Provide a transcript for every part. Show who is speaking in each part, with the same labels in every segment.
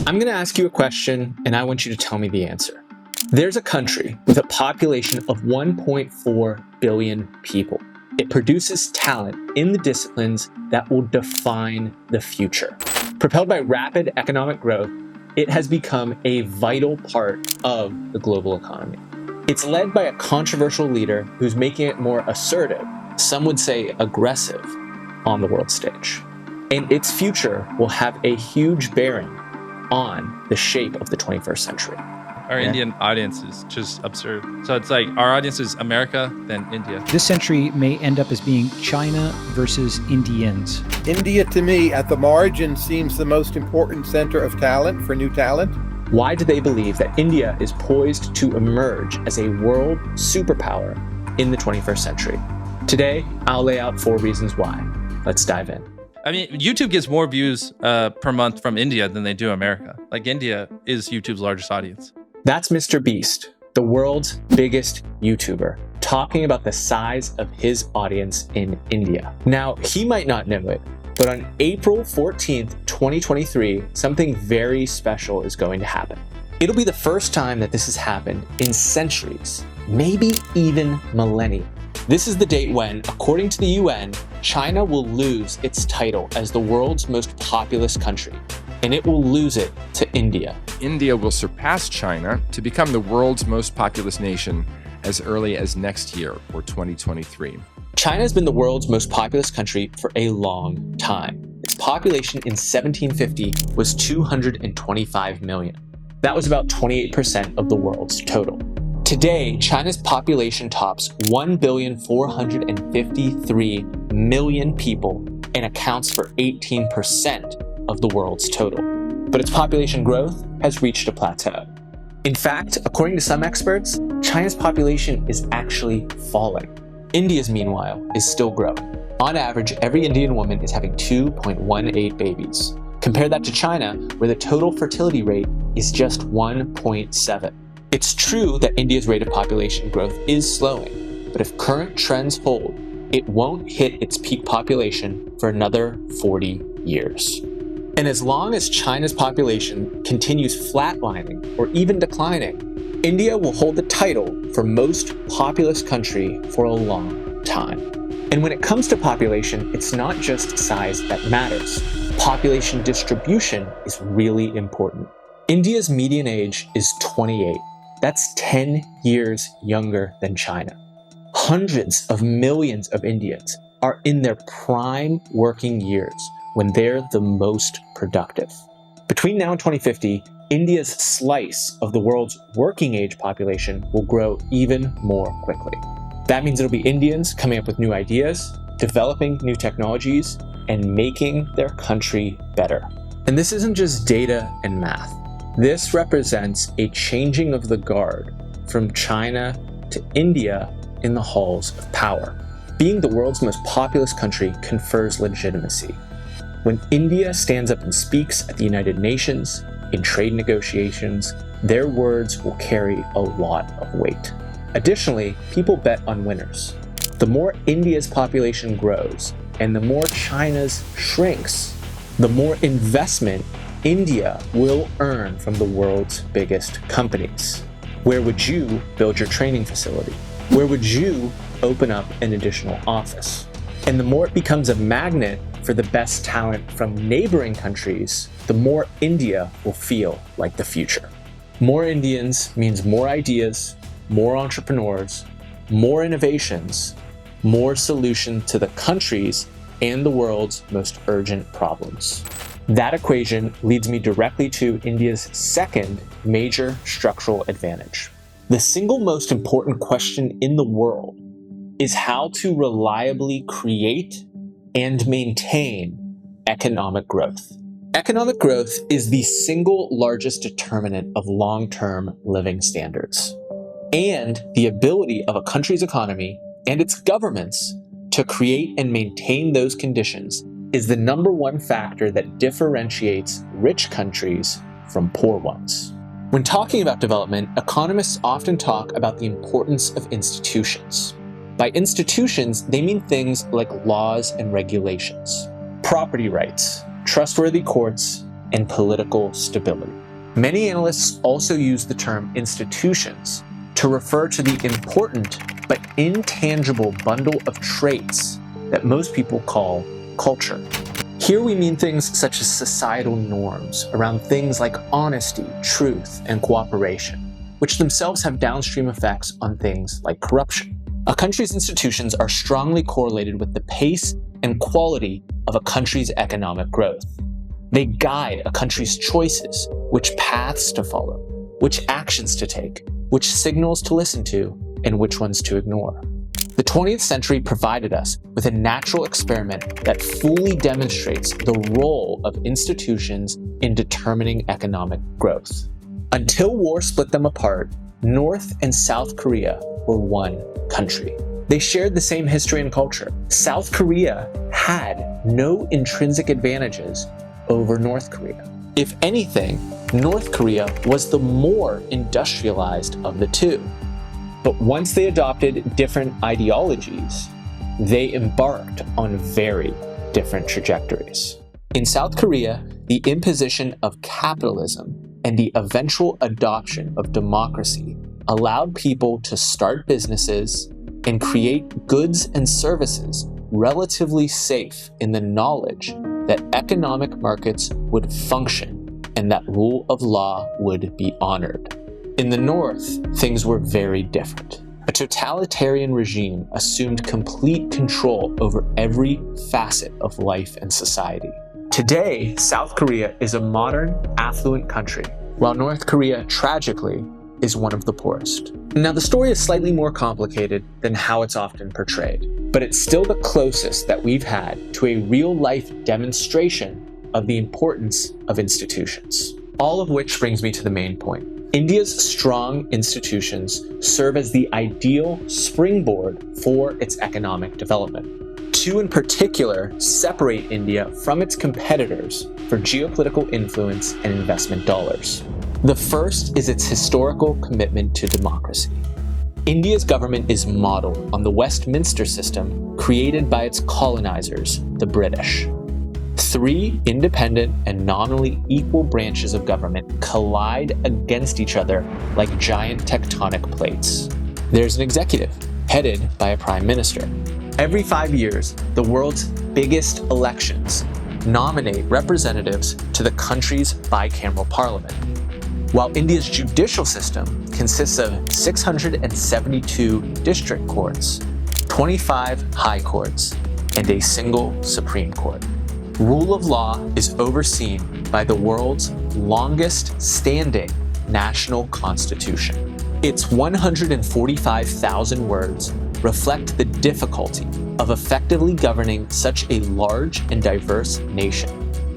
Speaker 1: I'm going to ask you a question, and I want you to tell me the answer. There's a country with a population of 1.4 billion people. It produces talent in the disciplines that will define the future. Propelled by rapid economic growth, it has become a vital part of the global economy. It's led by a controversial leader who's making it more assertive, some would say aggressive, on the world stage. And its future will have a huge bearing on the shape of the 21st century.
Speaker 2: Our Indian audience is just absurd. So it's like our audience is America, then India.
Speaker 3: This century may end up as being China versus Indians.
Speaker 4: India, to me, at the margin, seems the most important center of talent for new talent.
Speaker 1: Why do they believe that India is poised to emerge as a world superpower in the 21st century? Today, I'll lay out 4 reasons why. Let's dive in.
Speaker 2: I mean, YouTube gets more views per month from India than they do America. Like, India is YouTube's largest audience.
Speaker 1: That's Mr. Beast, the world's biggest YouTuber, talking about the size of his audience in India. Now, he might not know it, but on April 14th, 2023, something very special is going to happen. It'll be the first time that this has happened in centuries, maybe even millennia. This is the date when, according to the UN, China will lose its title as the world's most populous country, and it will lose it to India.
Speaker 5: India will surpass China to become the world's most populous nation as early as next year, or 2023.
Speaker 1: China has been the world's most populous country for a long time. Its population in 1750 was 225 million. That was about 28% of the world's total. Today, China's population tops 1,453,000,000 people and accounts for 18% of the world's total. But its population growth has reached a plateau. In fact, according to some experts, China's population is actually falling. India's, meanwhile, is still growing. On average, every Indian woman is having 2.18 babies. Compare that to China, where the total fertility rate is just 1.7. It's true that India's rate of population growth is slowing, but if current trends hold, it won't hit its peak population for another 40 years. And as long as China's population continues flatlining or even declining, India will hold the title for most populous country for a long time. And when it comes to population, it's not just size that matters. Population distribution is really important. India's median age is 28. That's 10 years younger than China. Hundreds of millions of Indians are in their prime working years when they're the most productive. Between now and 2050, India's slice of the world's working age population will grow even more quickly. That means it'll be Indians coming up with new ideas, developing new technologies, and making their country better. And this isn't just data and math. This represents a changing of the guard from China to India in the halls of power. Being the world's most populous country confers legitimacy. When India stands up and speaks at the United Nations, in trade negotiations, their words will carry a lot of weight. Additionally, people bet on winners. The more India's population grows and the more China's shrinks, the more investment India will earn from the world's biggest companies. Where would you build your training facility? Where would you open up an additional office? And the more it becomes a magnet for the best talent from neighboring countries, the more India will feel like the future. More Indians means more ideas, more entrepreneurs, more innovations, more solutions to the country's and the world's most urgent problems. That equation leads me directly to India's second major structural advantage. The single most important question in the world is how to reliably create and maintain economic growth. Economic growth is the single largest determinant of long-term living standards, and the ability of a country's economy and its governments to create and maintain those conditions is the number one factor that differentiates rich countries from poor ones. When talking about development, economists often talk about the importance of institutions. By institutions, they mean things like laws and regulations, property rights, trustworthy courts, and political stability. Many analysts also use the term institutions to refer to the important but intangible bundle of traits that most people call culture. Here we mean things such as societal norms around things like honesty, truth, and cooperation, which themselves have downstream effects on things like corruption. A country's institutions are strongly correlated with the pace and quality of a country's economic growth. They guide a country's choices, which paths to follow, which actions to take, which signals to listen to, and which ones to ignore. The 20th century provided us with a natural experiment that fully demonstrates the role of institutions in determining economic growth. Until war split them apart, North and South Korea were one country. They shared the same history and culture. South Korea had no intrinsic advantages over North Korea. If anything, North Korea was the more industrialized of the two. But once they adopted different ideologies, they embarked on very different trajectories. In South Korea, the imposition of capitalism and the eventual adoption of democracy allowed people to start businesses and create goods and services relatively safe in the knowledge that economic markets would function and that rule of law would be honored. In the North, things were very different. A totalitarian regime assumed complete control over every facet of life and society. Today, South Korea is a modern, affluent country, while North Korea, tragically, is one of the poorest. Now, the story is slightly more complicated than how it's often portrayed, but it's still the closest that we've had to a real-life demonstration of the importance of institutions. All of which brings me to the main point. India's strong institutions serve as the ideal springboard for its economic development. Two in particular separate India from its competitors for geopolitical influence and investment dollars. The first is its historical commitment to democracy. India's government is modeled on the Westminster system created by its colonizers, the British. Three independent and nominally equal branches of government collide against each other like giant tectonic plates. There's an executive, headed by a prime minister. Every 5 years, the world's biggest elections nominate representatives to the country's bicameral parliament. While India's judicial system consists of 672 district courts, 25 high courts, and a single Supreme Court. Rule of law is overseen by the world's longest standing national constitution. Its 145,000 words reflect the difficulty of effectively governing such a large and diverse nation,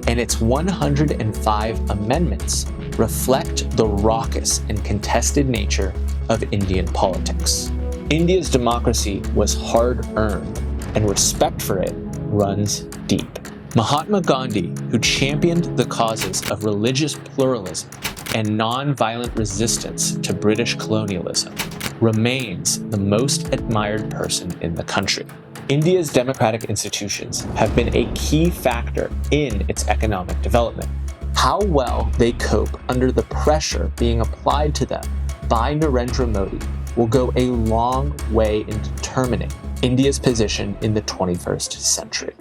Speaker 1: and its 105 amendments reflect the raucous and contested nature of Indian politics. India's democracy was hard-earned, and respect for it runs deep. Mahatma Gandhi, who championed the causes of religious pluralism and non-violent resistance to British colonialism, remains the most admired person in the country. India's democratic institutions have been a key factor in its economic development. How well they cope under the pressure being applied to them by Narendra Modi will go a long way in determining India's position in the 21st century.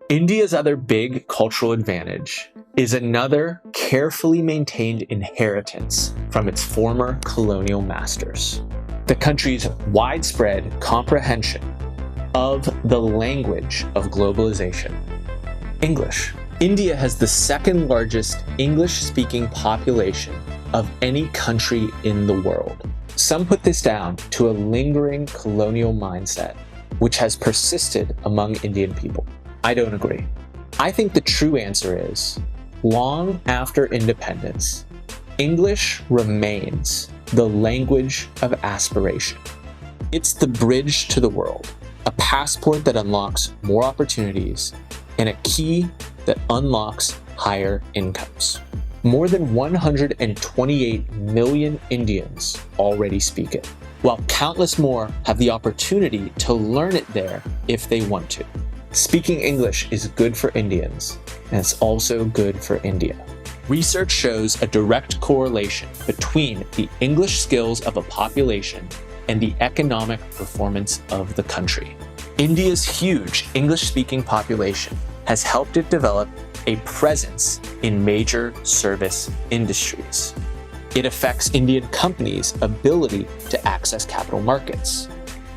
Speaker 1: India's other big cultural advantage is another carefully maintained inheritance from its former colonial masters. The country's widespread comprehension of the language of globalization, English. India has the second largest English-speaking population of any country in the world. Some put this down to a lingering colonial mindset, which has persisted among Indian people. I don't agree. I think the true answer is, long after independence, English remains the language of aspiration. It's the bridge to the world, a passport that unlocks more opportunities, and a key that unlocks higher incomes. More than 128 million Indians already speak it, while countless more have the opportunity to learn it there if they want to. Speaking English is good for Indians, and it's also good for India. Research shows a direct correlation between the English skills of a population and the economic performance of the country. India's huge English-speaking population has helped it develop a presence in major service industries. It affects Indian companies' ability to access capital markets,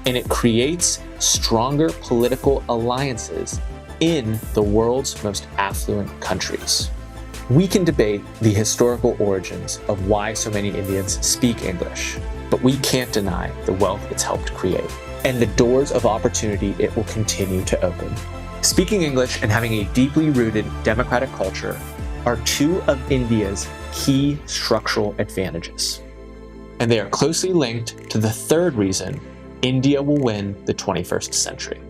Speaker 1: and it creates stronger political alliances in the world's most affluent countries. We can debate the historical origins of why so many Indians speak English, but we can't deny the wealth it's helped create and the doors of opportunity it will continue to open. Speaking English and having a deeply rooted democratic culture are two of India's key structural advantages. And they are closely linked to the third reason India will win the 21st century.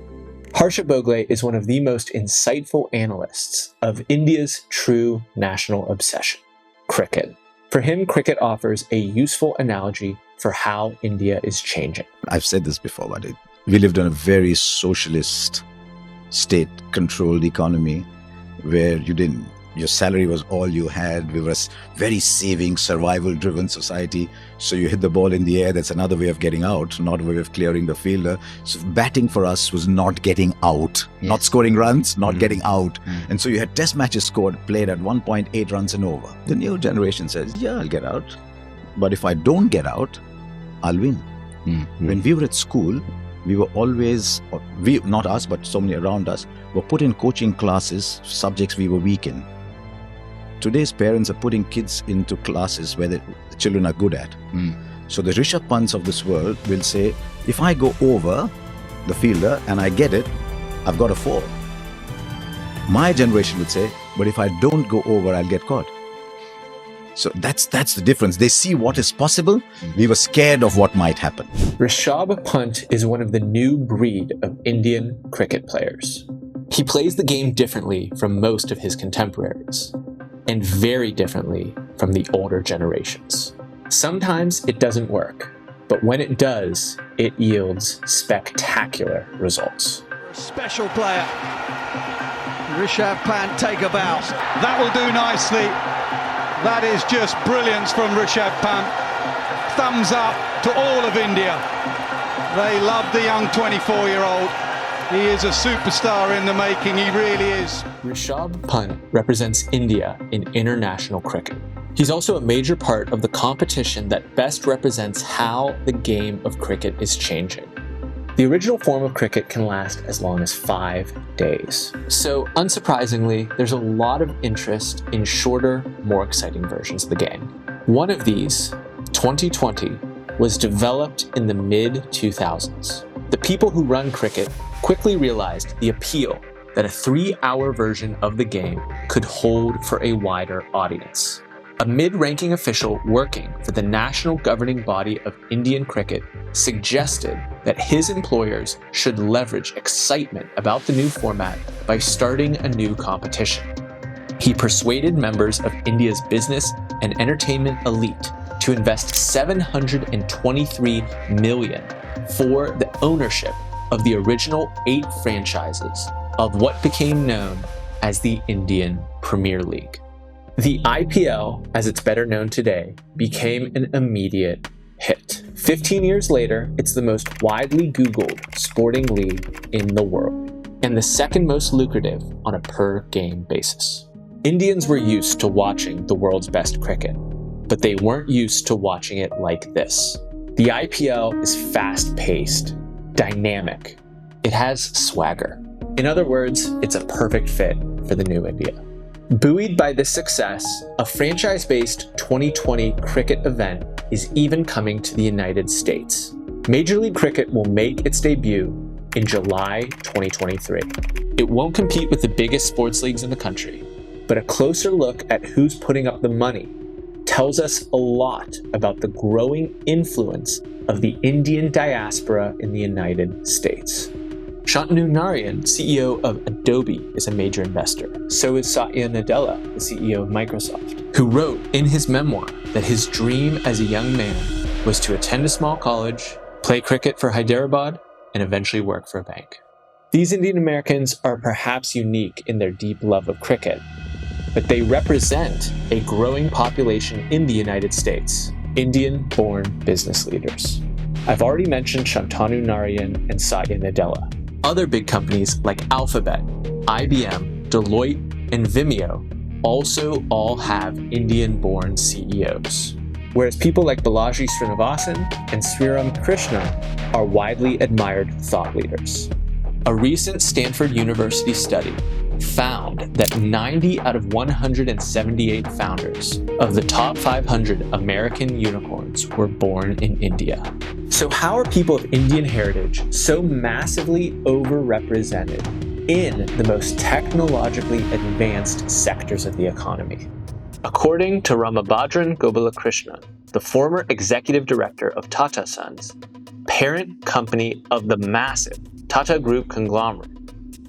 Speaker 1: Harsha Bogle is one of the most insightful analysts of India's true national obsession, cricket. For him, cricket offers a useful analogy for how India is changing.
Speaker 6: I've said this before, but we lived in a very socialist, state-controlled economy where your salary was all you had. We were a very saving, survival-driven society. So you hit the ball in the air, that's another way of getting out, not a way of clearing the fielder. So batting for us was not getting out, not scoring runs, not getting out. And so you had test matches played at 1.8 runs and over. The new generation says, yeah, I'll get out. But if I don't get out, I'll win. When we were at school, we were always, not us, but so many around us, were put in coaching classes, subjects we were weak in. Today's parents are putting kids into classes where the children are good at. So the Rishabh Pants of this world will say, if I go over the fielder and I get it, I've got a 4. My generation would say, but if I don't go over, I'll get caught. So that's the difference. They see what is possible. We were scared of what might happen.
Speaker 1: Rishabh Pant is one of the new breed of Indian cricket players. He plays the game differently from most of his contemporaries, and very differently from the older generations. Sometimes it doesn't work, but when it does, it yields spectacular results.
Speaker 7: Special player. Rishabh Pant take a bow. That will do nicely. That is just brilliance from Rishabh Pant. Thumbs up to all of India. They love the young 24-year-old. He is a superstar in the making, he really is.
Speaker 1: Rishabh Pant represents India in international cricket. He's also a major part of the competition that best represents how the game of cricket is changing. The original form of cricket can last as long as 5 days. So, unsurprisingly, there's a lot of interest in shorter, more exciting versions of the game. One of these, 2020, was developed in the mid-2000s. The people who run cricket quickly realized the appeal that a 3-hour version of the game could hold for a wider audience. A mid-ranking official working for the national governing body of Indian cricket suggested that his employers should leverage excitement about the new format by starting a new competition. He persuaded members of India's business and entertainment elite to invest $723 million for the ownership of the original 8 franchises of what became known as the Indian Premier League. The IPL, as it's better known today, became an immediate hit. 15 years later, it's the most widely Googled sporting league in the world, and the second most lucrative on a per-game basis. Indians were used to watching the world's best cricket, but they weren't used to watching it like this. The IPL is fast-paced, dynamic. It has swagger. In other words, it's a perfect fit for the new India. Buoyed by this success, a franchise-based 2020 cricket event is even coming to the United States. Major League Cricket will make its debut in July 2023. It won't compete with the biggest sports leagues in the country, but a closer look at who's putting up the money tells us a lot about the growing influence of the Indian diaspora in the United States. Shantanu Narayan, CEO of Adobe, is a major investor. So is Satya Nadella, the CEO of Microsoft, who wrote in his memoir that his dream as a young man was to attend a small college, play cricket for Hyderabad, and eventually work for a bank. These Indian Americans are perhaps unique in their deep love of cricket, but they represent a growing population in the United States, Indian-born business leaders. I've already mentioned Shantanu Narayan and Satya Nadella. Other big companies like Alphabet, IBM, Deloitte, and Vimeo also all have Indian-born CEOs. Whereas people like Balaji Srinivasan and Sriram Krishna are widely admired thought leaders. A recent Stanford University study found that 90 out of 178 founders of the top 500 American unicorns were born in India. So how are people of Indian heritage so massively overrepresented in the most technologically advanced sectors of the economy? According to Ramabhadran Gopalakrishnan, the former executive director of Tata Sons, parent company of the massive Tata Group conglomerate,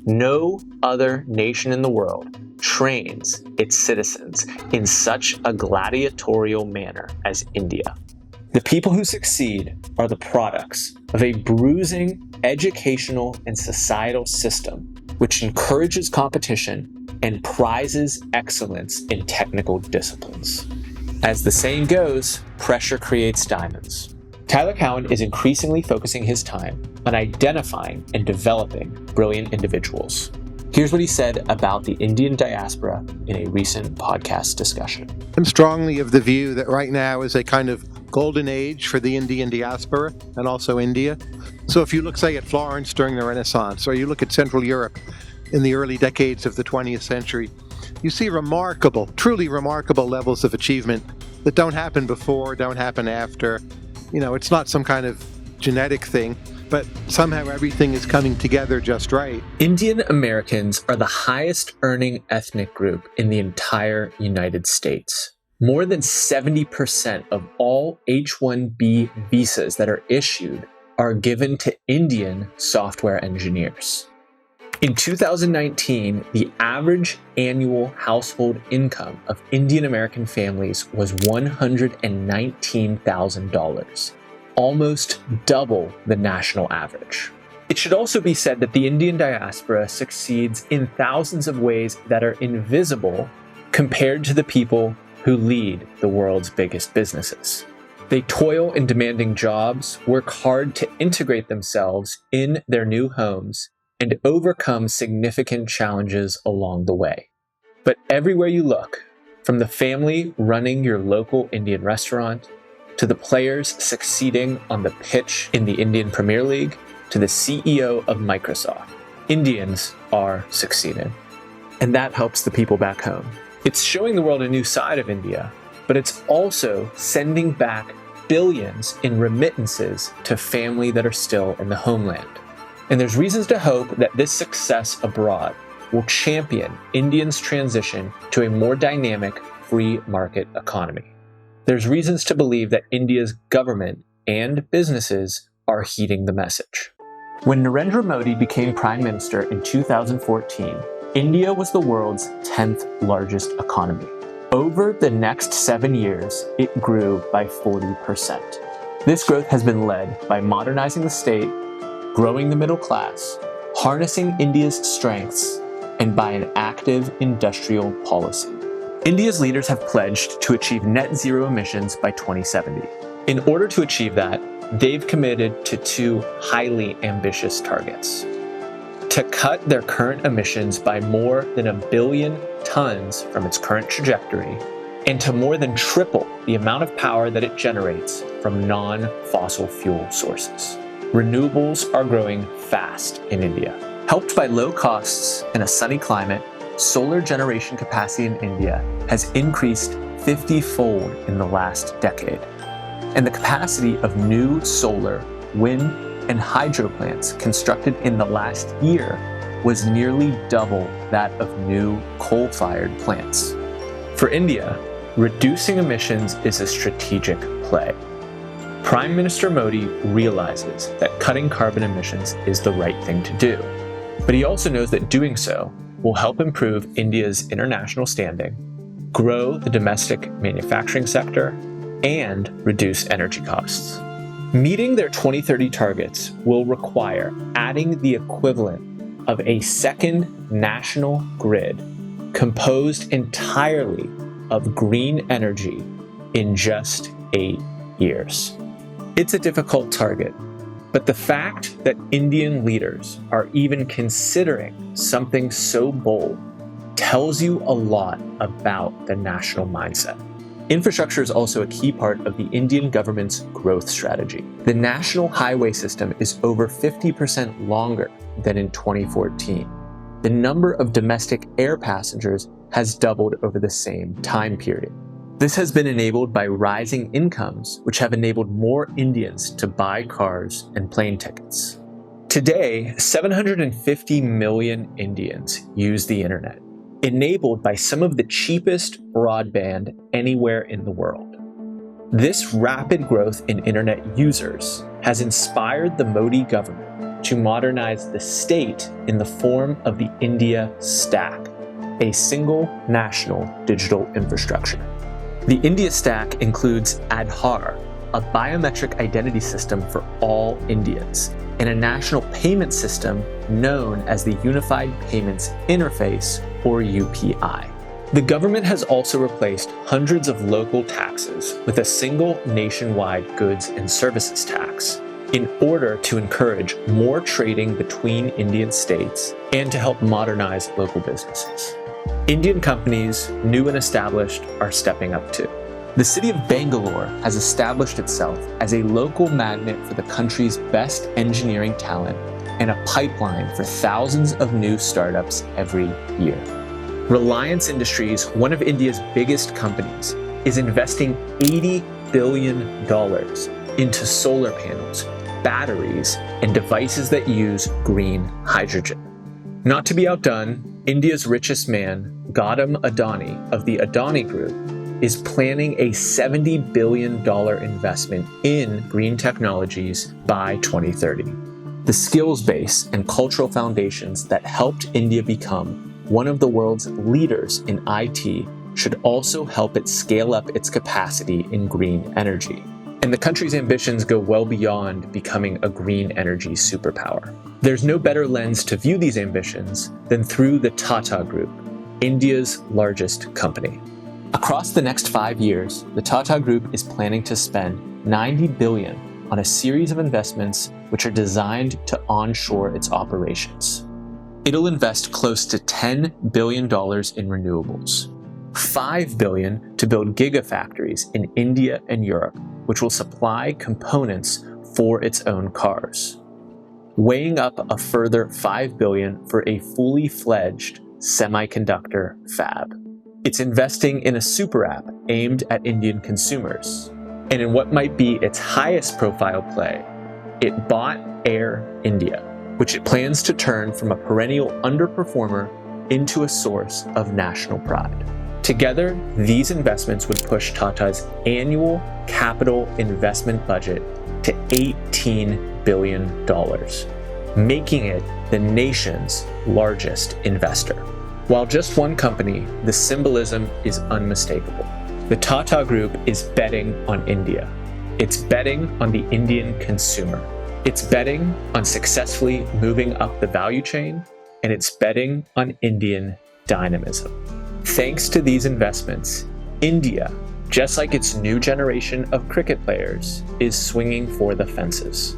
Speaker 1: no other nation in the world trains its citizens in such a gladiatorial manner as India. The people who succeed are the products of a bruising educational and societal system which encourages competition and prizes excellence in technical disciplines. As the saying goes, pressure creates diamonds. Tyler Cowen is increasingly focusing his time on identifying and developing brilliant individuals. Here's what he said about the Indian diaspora in a recent podcast discussion.
Speaker 4: I'm strongly of the view that right now is a kind of golden age for the Indian diaspora and also India. So if you look, say, at Florence during the Renaissance, or you look at Central Europe in the early decades of the 20th century, you see remarkable, truly remarkable levels of achievement that don't happen before, don't happen after. It's not some kind of genetic thing, but somehow everything is coming together just right.
Speaker 1: Indian Americans are the highest earning ethnic group in the entire United States. More than 70% of all H-1B visas that are issued are given to Indian software engineers. In 2019, the average annual household income of Indian American families was $119,000, almost double the national average. It should also be said that the Indian diaspora succeeds in thousands of ways that are invisible compared to the people who lead the world's biggest businesses. They toil in demanding jobs, work hard to integrate themselves in their new homes, and overcome significant challenges along the way. But everywhere you look, from the family running your local Indian restaurant, to the players succeeding on the pitch in the Indian Premier League, to the CEO of Microsoft, Indians are succeeding. And that helps the people back home. It's showing the world a new side of India, but it's also sending back billions in remittances to family that are still in the homeland. And there's reasons to hope that this success abroad will champion Indians' transition to a more dynamic, free market economy. There's reasons to believe that India's government and businesses are heeding the message. When Narendra Modi became Prime Minister in 2014, India was the world's 10th largest economy. Over the next 7 years, it grew by 40%. This growth has been led by modernizing the state, growing the middle class, harnessing India's strengths, and by an active industrial policy. India's leaders have pledged to achieve net zero emissions by 2070. In order to achieve that, they've committed to two highly ambitious targets: to cut their current emissions by more than 1 billion tons from its current trajectory, and to more than triple the amount of power that it generates from non-fossil fuel sources. Renewables are growing fast in India. Helped by low costs and a sunny climate, solar generation capacity in India has increased 50-fold in the last decade. And the capacity of new solar, wind, and hydro plants constructed in the last year was nearly double that of new coal-fired plants. For India, reducing emissions is a strategic play. Prime Minister Modi realizes that cutting carbon emissions is the right thing to do, but he also knows that doing so will help improve India's international standing, grow the domestic manufacturing sector, and reduce energy costs. Meeting their 2030 targets will require adding the equivalent of a second national grid composed entirely of green energy in just 8 years. It's a difficult target, but the fact that Indian leaders are even considering something so bold tells you a lot about the national mindset. Infrastructure is also a key part of the Indian government's growth strategy. The national highway system is over 50% longer than in 2014. The number of domestic air passengers has doubled over the same time period. This has been enabled by rising incomes, which have enabled more Indians to buy cars and plane tickets. Today, 750 million Indians use the internet, enabled by some of the cheapest broadband anywhere in the world. This rapid growth in internet users has inspired the Modi government to modernize the state in the form of the India Stack, a single national digital infrastructure. The India Stack includes Aadhaar, a biometric identity system for all Indians, and a national payment system known as the Unified Payments Interface, or UPI. The government has also replaced hundreds of local taxes with a single nationwide goods and services tax in order to encourage more trading between Indian states and to help modernize local businesses. Indian companies, new and established, are stepping up too. The city of Bangalore has established itself as a local magnet for the country's best engineering talent and a pipeline for thousands of new startups every year. Reliance Industries, one of India's biggest companies, is investing $80 billion into solar panels, batteries, and devices that use green hydrogen. Not to be outdone, India's richest man, Gautam Adani of the Adani Group, is planning a $70 billion investment in green technologies by 2030. The skills base and cultural foundations that helped India become one of the world's leaders in IT should also help it scale up its capacity in green energy. And the country's ambitions go well beyond becoming a green energy superpower. There's no better lens to view these ambitions than through the Tata Group, India's largest company. Across the next 5 years, the Tata Group is planning to spend $90 billion on a series of investments which are designed to onshore its operations. It'll invest close to $10 billion in renewables, $5 billion to build gigafactories in India and Europe, which will supply components for its own cars, weighing up a further $5 billion for a fully fledged semiconductor fab. It's investing in a super app aimed at Indian consumers. And in what might be its highest profile play, it bought Air India, which it plans to turn from a perennial underperformer into a source of national pride. Together, these investments would push Tata's annual capital investment budget to $18 billion, making it the nation's largest investor. While just one company, the symbolism is unmistakable. The Tata Group is betting on India. It's betting on the Indian consumer. It's betting on successfully moving up the value chain, and it's betting on Indian dynamism. Thanks to these investments, India, just like its new generation of cricket players, is swinging for the fences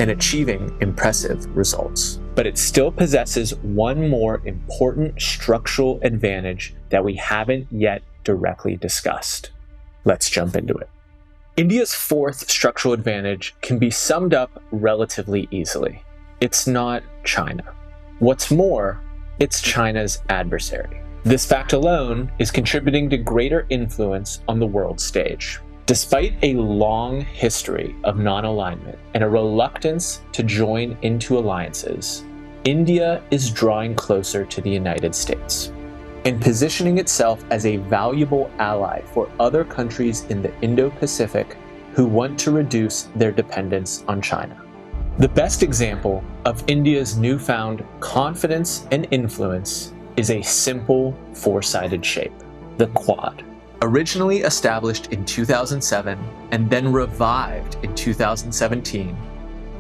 Speaker 1: and achieving impressive results. But it still possesses one more important structural advantage that we haven't yet directly discussed. Let's jump into it. India's fourth structural advantage can be summed up relatively easily. It's not China. What's more, it's China's adversary. This fact alone is contributing to greater influence on the world stage. Despite a long history of non-alignment and a reluctance to join into alliances, India is drawing closer to the United States and positioning itself as a valuable ally for other countries in the Indo-Pacific who want to reduce their dependence on China. The best example of India's newfound confidence and influence is a simple four-sided shape, the Quad. Originally established in 2007 and then revived in 2017,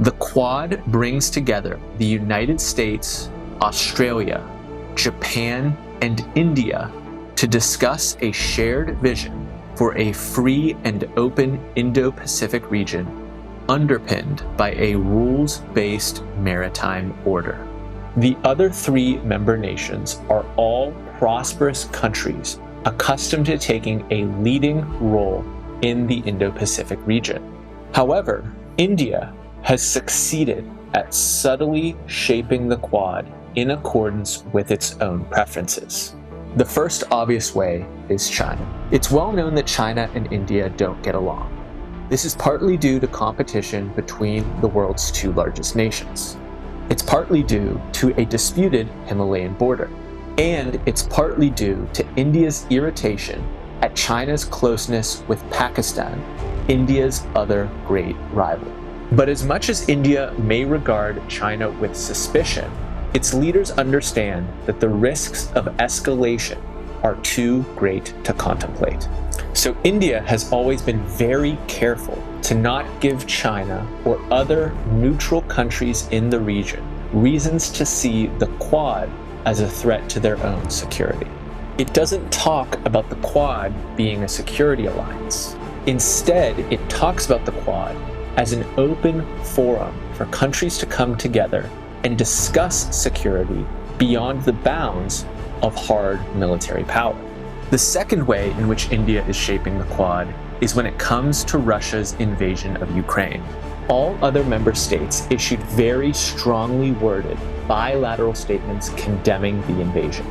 Speaker 1: the Quad brings together the United States, Australia, Japan, and India to discuss a shared vision for a free and open Indo-Pacific region underpinned by a rules-based maritime order. The other 3 member nations are all prosperous countries accustomed to taking a leading role in the Indo-Pacific region. However, India has succeeded at subtly shaping the Quad in accordance with its own preferences. The first obvious way is China. It's well known that China and India don't get along. This is partly due to competition between the world's 2 largest nations. It's partly due to a disputed Himalayan border. And it's partly due to India's irritation at China's closeness with Pakistan, India's other great rival. But as much as India may regard China with suspicion, its leaders understand that the risks of escalation are too great to contemplate. So India has always been very careful to not give China or other neutral countries in the region reasons to see the Quad as a threat to their own security. It doesn't talk about the Quad being a security alliance. Instead, it talks about the Quad as an open forum for countries to come together and discuss security beyond the bounds of hard military power. The second way in which India is shaping the Quad is when it comes to Russia's invasion of Ukraine. All other member states issued very strongly worded bilateral statements condemning the invasion.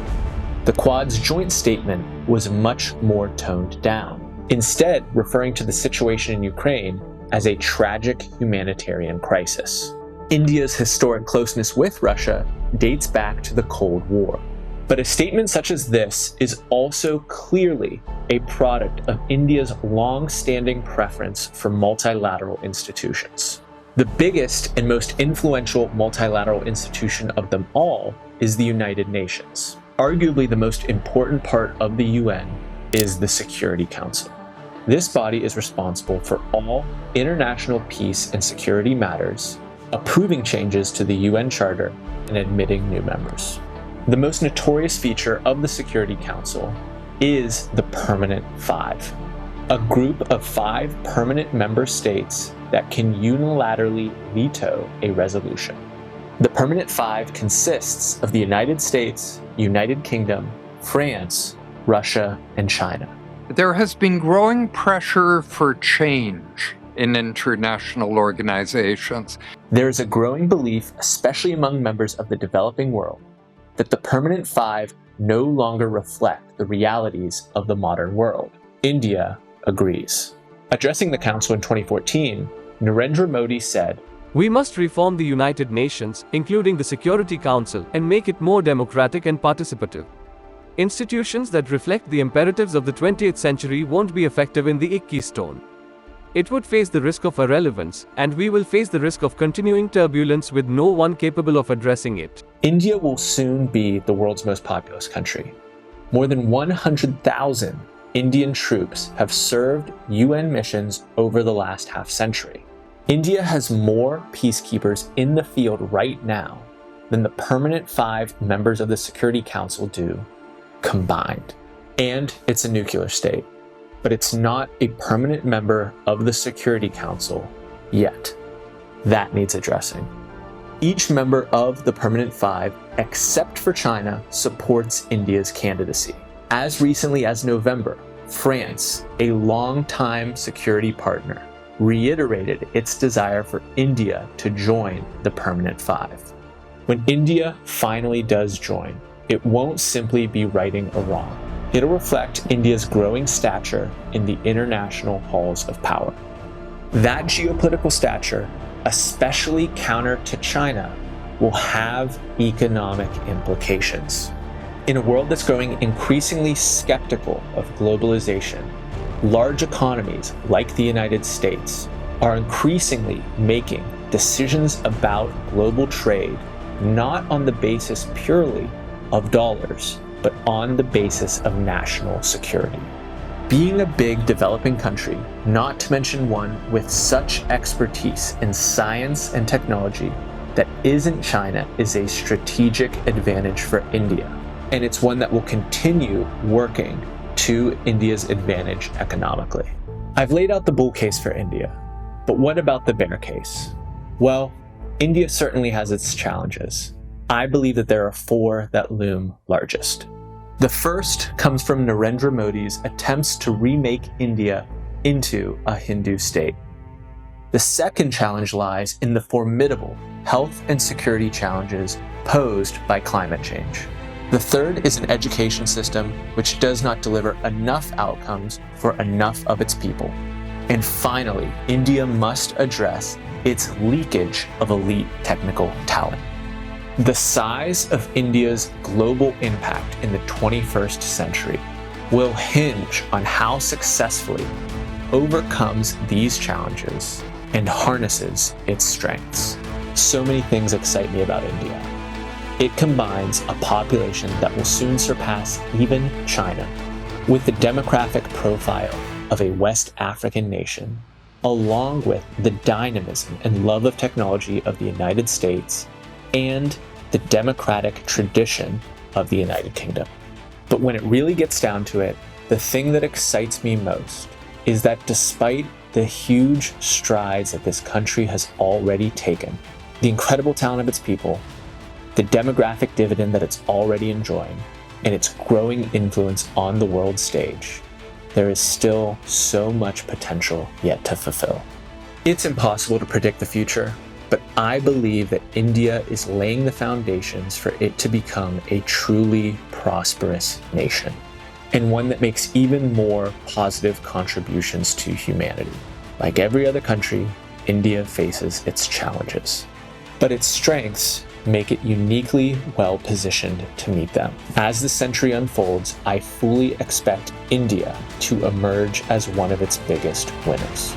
Speaker 1: The Quad's joint statement was much more toned down, instead referring to the situation in Ukraine as a tragic humanitarian crisis. India's historic closeness with Russia dates back to the Cold War. But a statement such as this is also clearly a product of India's long-standing preference for multilateral institutions. The biggest and most influential multilateral institution of them all is the United Nations. Arguably the most important part of the UN is the Security Council. This body is responsible for all international peace and security matters, approving changes to the UN Charter, and admitting new members. The most notorious feature of the Security Council is the Permanent Five, a group of 5 permanent member states that can unilaterally veto a resolution. The Permanent Five consists of the United States, United Kingdom, France, Russia, and China.
Speaker 8: There has been growing pressure for change in international organizations.
Speaker 1: There is a growing belief, especially among members of the developing world, that the Permanent Five no longer reflect the realities of the modern world. India agrees. Addressing the Council in 2014, Narendra Modi said,
Speaker 9: "We must reform the United Nations, including the Security Council, and make it more democratic and participative. Institutions that reflect the imperatives of the 20th century won't be effective in the 21st stone. It would face the risk of irrelevance, and we will face the risk of continuing turbulence with no one capable of addressing it."
Speaker 1: India will soon be the world's most populous country. More than 100,000 Indian troops have served UN missions over the last half-century. India has more peacekeepers in the field right now than the Permanent Five members of the Security Council do combined. And it's a nuclear state, but it's not a permanent member of the Security Council yet. That needs addressing. Each member of the Permanent Five, except for China, supports India's candidacy. As recently as November, France, a longtime security partner, reiterated its desire for India to join the Permanent Five. When India finally does join, it won't simply be righting a wrong. It'll reflect India's growing stature in the international halls of power. That geopolitical stature, especially counter to China, will have economic implications. In a world that's growing increasingly skeptical of globalization, large economies like the United States are increasingly making decisions about global trade not on the basis purely of dollars, but on the basis of national security. Being a big developing country, not to mention one with such expertise in science and technology that isn't China, is a strategic advantage for India. and it's one that will continue working to India's advantage economically. I've laid out the bull case for India, but what about the bear case? Well, India certainly has its challenges. I believe that there are 4 that loom largest. The first comes from Narendra Modi's attempts to remake India into a Hindu state. The second challenge lies in the formidable health and security challenges posed by climate change. The third is an education system which does not deliver enough outcomes for enough of its people. And finally, India must address its leakage of elite technical talent. The size of India's global impact in the 21st century will hinge on how successfully overcomes these challenges and harnesses its strengths. So many things excite me about India. It combines a population that will soon surpass even China, with the demographic profile of a West African nation, along with the dynamism and love of technology of the United States and the democratic tradition of the United Kingdom. But when it really gets down to it, the thing that excites me most is that despite the huge strides that this country has already taken, the incredible talent of its people, the demographic dividend that it's already enjoying, and its growing influence on the world stage, there is still so much potential yet to fulfill. It's impossible to predict the future, but I believe that India is laying the foundations for it to become a truly prosperous nation, and one that makes even more positive contributions to humanity. Like every other country, India faces its challenges, but its strengths make it uniquely well positioned to meet them. As the century unfolds, I fully expect India to emerge as one of its biggest winners.